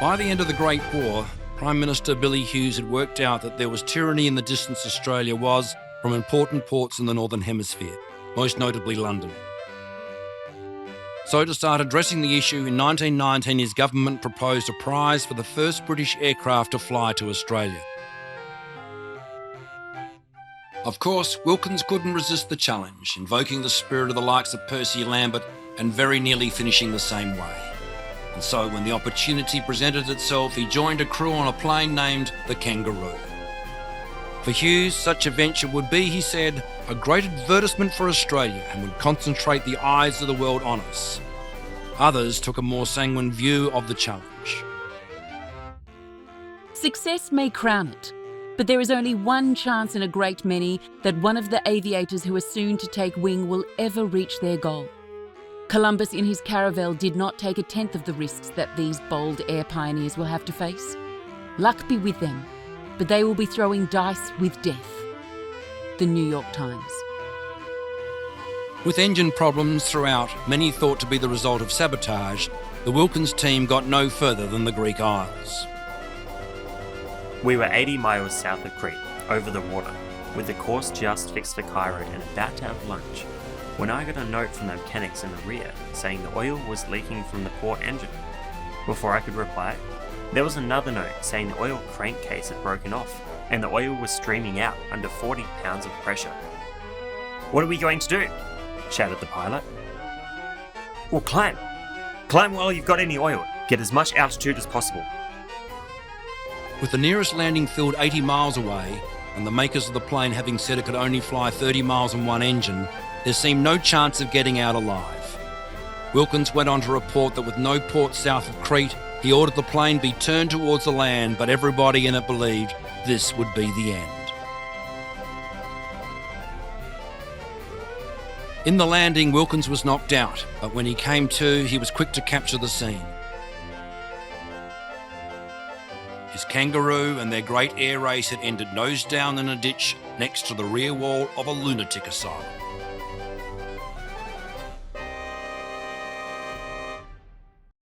By the end of the Great War, Prime Minister Billy Hughes had worked out that there was tyranny in the distance Australia was from important ports in the Northern Hemisphere, most notably London. So to start addressing the issue, in 1919 his government proposed a prize for the first British aircraft to fly to Australia. Of course, Wilkins couldn't resist the challenge, invoking the spirit of the likes of Percy Lambert and very nearly finishing the same way. And so when the opportunity presented itself, he joined a crew on a plane named the Kangaroo. For Hughes, such a venture would be, he said, a great advertisement for Australia and would concentrate the eyes of the world on us. Others took a more sanguine view of the challenge. Success may crown it, but there is only one chance in a great many that one of the aviators who are soon to take wing will ever reach their goal. Columbus in his caravel did not take a tenth of the risks that these bold air pioneers will have to face. Luck be with them, but they will be throwing dice with death. The New York Times. With engine problems throughout, many thought to be the result of sabotage, the Wilkins team got no further than the Greek Isles. We were 80 miles south of Crete, over the water, with the course just fixed for Cairo and about to have lunch, when I got a note from the mechanics in the rear saying the oil was leaking from the port engine. Before I could reply, there was another note saying the oil crankcase had broken off and the oil was streaming out under 40 pounds of pressure. "What are we going to do?" shouted the pilot. "Well, climb. Climb while you've got any oil. Get as much altitude as possible." With the nearest landing field 80 miles away, and the makers of the plane having said it could only fly 30 miles on one engine, there seemed no chance of getting out alive. Wilkins went on to report that with no port south of Crete, he ordered the plane be turned towards the land, but everybody in it believed this would be the end. In the landing, Wilkins was knocked out, but when he came to, he was quick to capture the scene. His Kangaroo and their great air race had ended nose down in a ditch next to the rear wall of a lunatic asylum.